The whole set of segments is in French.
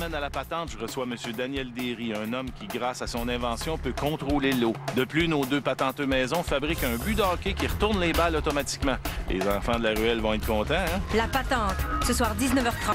À la patente, je reçois M. Daniel Derry, un homme qui, grâce à son invention, peut contrôler l'eau. De plus, nos deux patenteux maisons fabriquent un but de hockey qui retourne les balles automatiquement. Les enfants de la ruelle vont être contents, hein? La patente, ce soir 19h30.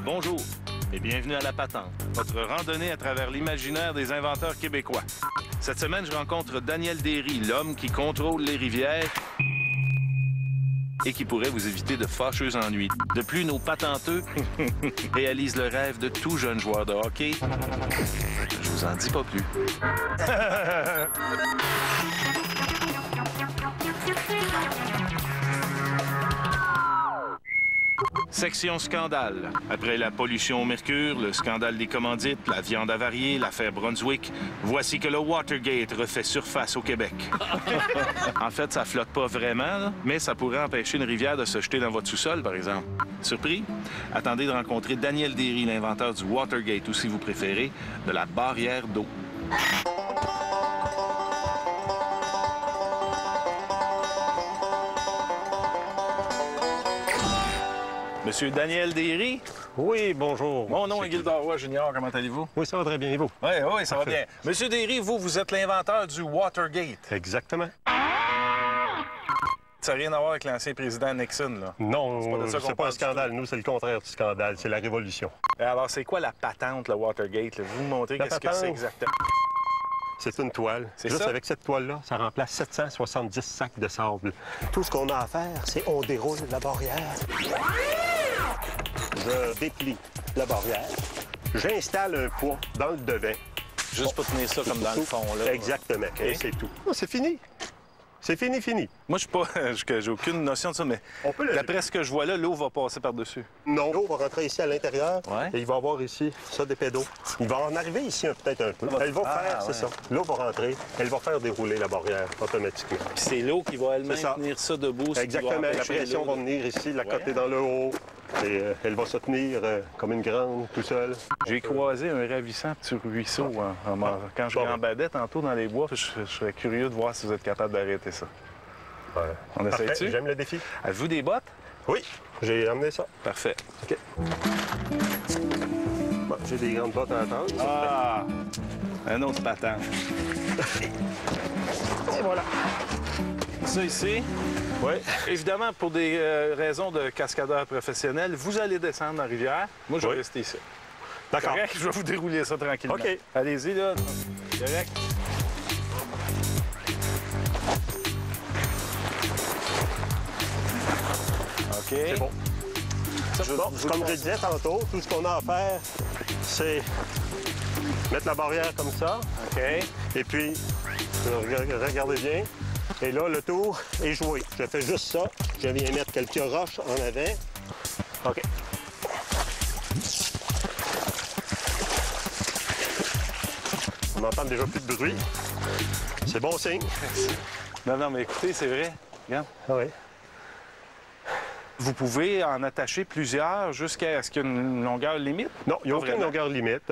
Bonjour et bienvenue à La Patente, votre randonnée à travers l'imaginaire des inventeurs québécois. Cette semaine, je rencontre Daniel Derry, l'homme qui contrôle les rivières et qui pourrait vous éviter de fâcheux ennuis. De plus, nos patenteux réalisent le rêve de tout jeune joueur de hockey. Je vous en dis pas plus. Section scandale. Après la pollution au mercure, le scandale des commandites, la viande avariée, l'affaire Brunswick, voici que le Watergate refait surface au Québec. En fait, ça flotte pas vraiment, là, mais ça pourrait empêcher une rivière de se jeter dans votre sous-sol, par exemple. Surpris? Attendez de rencontrer Daniel Derry, l'inventeur du Watergate, ou si vous préférez, de la barrière d'eau. Monsieur Daniel Derry? Oui, bonjour. Mon nom est Gildor Roy Junior, comment allez-vous? Oui, ça va très bien, et vous? Oui, ça va bien. Monsieur Derry, vous êtes l'inventeur du Watergate. Exactement. Ça n'a rien à voir avec l'ancien président Nixon, là. Non, c'est c'est pas un scandal. Nous, c'est le contraire du scandale. C'est la révolution. Alors, c'est quoi la patente, le Watergate? Là? Vous me montrez qu'est-ce que c'est exactement. C'est une toile. C'est Juste ça? avec cette toile-là, ça remplace 770 sacs de sable. Tout ce qu'on a à faire, c'est on déroule la barrière. Je déplie la barrière. J'installe un poids dans le devant. Juste pour tenir ça comme dans le fond, là. Exactement. OK. Et c'est tout. Oh, c'est fini. C'est fini, fini. Moi, je suis pas... j'ai aucune notion de ça, mais On peut le- d'après ce que je vois là, l'eau va passer par-dessus. Non. L'eau va rentrer ici à l'intérieur Ouais. et il va avoir ici ça des pédos. Il va en arriver ici peut-être un peu. Elle va faire, c'est ça. L'eau va rentrer, elle va faire dérouler la barrière automatiquement. Puis c'est l'eau qui va elle-même C'est ça. tenir ça debout. ce qui va Exactement. La empêcher pression l'eau va de- venir ici, la Ouais. côté dans le haut. Et elle va se tenir comme une grande, tout seul. J'ai croisé un ravissant petit ruisseau quand je Bon. gambadais tantôt dans les bois. Je serais curieux de voir si vous êtes capable d'arrêter ça. Ouais. On Parfait, essaie-tu? j'aime le défi. Avez-vous des bottes? Oui, j'ai amené ça. Parfait. OK. Bon, j'ai des grandes bottes à attendre. Ah! Un autre patent. Et voilà. Ça ici, Oui. évidemment, pour des raisons de cascadeur professionnel, vous allez descendre dans la rivière. Moi, je vais Oui. rester ici. D'accord. Correct? Je vais vous dérouler ça tranquillement. OK. Allez-y, là. Correct? OK. C'est bon. Bon, comme je disais tantôt, tout ce qu'on a à faire, c'est mettre la barrière comme ça. OK. Et puis, regardez bien. Et là, le tour est joué. Je fais juste ça. Je viens mettre quelques roches en avant. OK. On n'entend déjà plus de bruit. C'est bon signe. Non, mais écoutez, c'est vrai. Regarde. Ah oui. Vous pouvez en attacher plusieurs jusqu'à ce qu'il y ait une longueur limite? Non, il n'y a Pas aucune vraiment. longueur limite.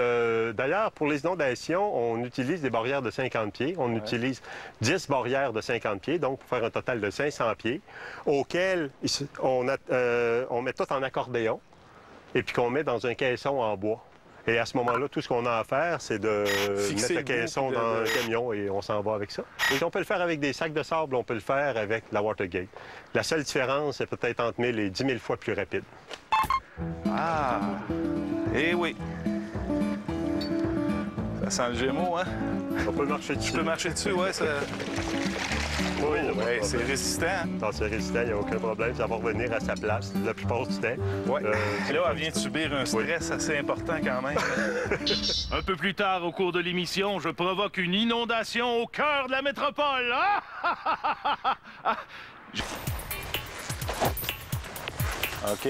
D'ailleurs, pour les inondations, on utilise des barrières de 50 pieds. On utilise 10 barrières de 50 pieds, donc pour faire un total de 500 pieds, auxquels on met tout en accordéon et puis qu'on met dans un caisson en bois. Et à ce moment-là, tout ce qu'on a à faire, c'est de Fixer mettre le le bout, caisson puis dans le camion et on s'en va avec ça. Et on peut le faire avec des sacs de sable, on peut le faire avec la Watergate. La seule différence, c'est peut-être entre 1000 et 10 000 fois plus rapide. Ah! Eh oui! Ça sent le Gémeaux, hein? On peut marcher dessus. Tu peux marcher dessus, ouais, ça... Oui, Ouais, c'est résistant. Non, c'est résistant, il n'y a aucun problème. Ça va revenir à sa place la plupart du temps. Ouais. Là, elle vient de subir un stress assez important quand même. Un peu plus tard au cours de l'émission, je provoque une inondation au cœur de la métropole. Ah! OK.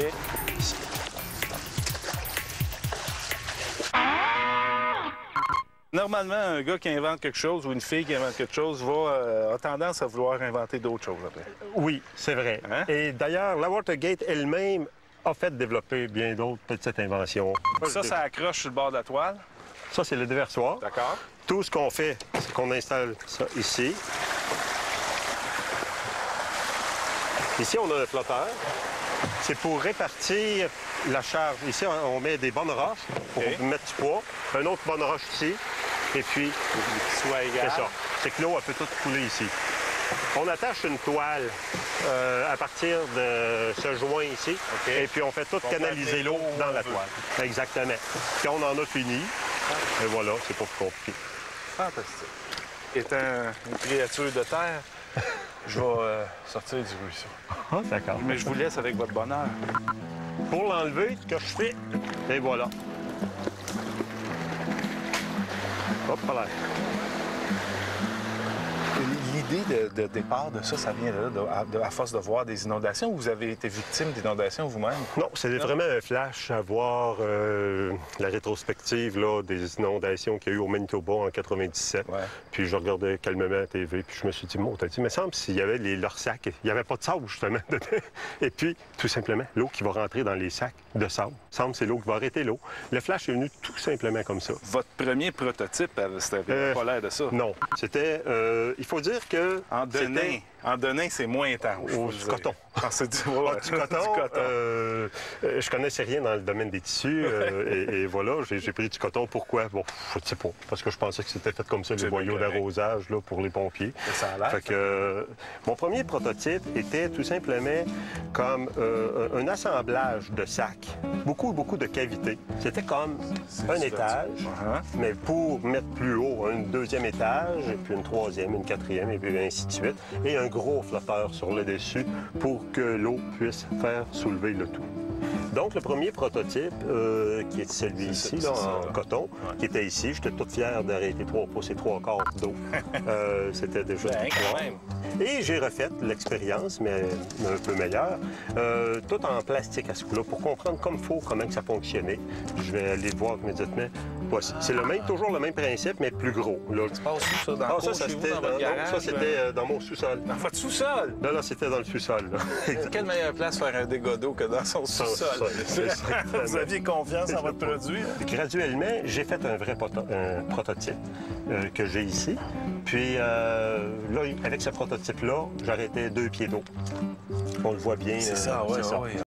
Normalement, un gars qui invente quelque chose ou une fille qui invente quelque chose a tendance à vouloir inventer d'autres choses après. Oui, c'est vrai. Hein? Et d'ailleurs, la Watergate elle-même a fait développer bien d'autres petites inventions. Ça accroche sur le bord de la toile. Ça, c'est le déversoir. D'accord. Tout ce qu'on fait, c'est qu'on installe ça ici. Ici, on a un flotteur. C'est pour répartir la charge. Ici, on met des bonnes roches pour mettre du poids. Un autre bonne roche ici. Et puis, Soit égal. c'est ça. C'est que l'eau, elle peut tout couler ici. On attache une toile à partir de ce joint ici. Et puis, on fait tout canaliser l'eau dans la toile. Exactement. Puis, on en a fini. Et voilà, c'est pas plus compliqué. Fantastique. Étant une créature de terre, je vais sortir du ruisseau. Ah, d'accord. Mais je vous laisse avec votre bonheur. Pour l'enlever, ce que je fais, et voilà. Hop là. L'idée de départ de ça vient de là, à force de voir des inondations, ou vous avez été victime d'inondations vous-même? Non, c'est vraiment un flash à voir la rétrospective là, des inondations qu'il y a eu au Manitoba en 97. Ouais. Puis je regardais calmement la TV, puis je me suis dit, t'as dit, il me semble s'il y avait leurs sacs, il n'y avait pas de sable justement dedans. Et puis, tout simplement, l'eau qui va rentrer dans les sacs de sable. Semble c'est l'eau qui va arrêter l'eau. Le flash est venu tout simplement comme ça. Votre premier prototype, c'était pas l'air de ça. Non, c'était, il faut dire que En Denain, c'est moins intense. du coton. Ah, c'est du, Du coton. Je connaissais rien dans le domaine des tissus et voilà, j'ai pris du coton. Pourquoi? Bon, je ne sais pas. Parce que je pensais que c'était fait comme ça, les boyaux d'arrosage là, pour les pompiers. Ça a l'air. Fait que, mon premier prototype était tout simplement comme un assemblage de sacs. Beaucoup de cavités. C'était comme un étage, mais pour mettre plus haut, un deuxième étage, et puis une troisième, une quatrième, et puis ainsi de suite. Et un gros flotteur sur le dessus pour que l'eau puisse faire soulever le tout. Donc, le premier prototype, qui est celui ici, là, en coton, qui était ici, j'étais toute fière d'arrêter 3 pouces et 3 quarts d'eau. C'était déjà quand même. Et j'ai refait l'expérience, mais un peu meilleure, tout en plastique à ce coup-là, pour comprendre comme il faut comment que ça fonctionnait. Je vais aller voir immédiatement. Voici. C'est toujours le même principe, mais plus gros. Là. Tu passes où, ça? Dans ça, c'était dans mon sous-sol. Dans votre sous-sol? Là, c'était dans le sous-sol. Quelle meilleure place pour faire un dégât d'eau que dans son sous-sol? Vous aviez confiance en votre produit? Graduellement, j'ai fait un vrai prototype que j'ai ici. Puis là, avec ce prototype-là, j'arrêtais 2 pieds d'eau. On le voit bien. C'est ça, oui.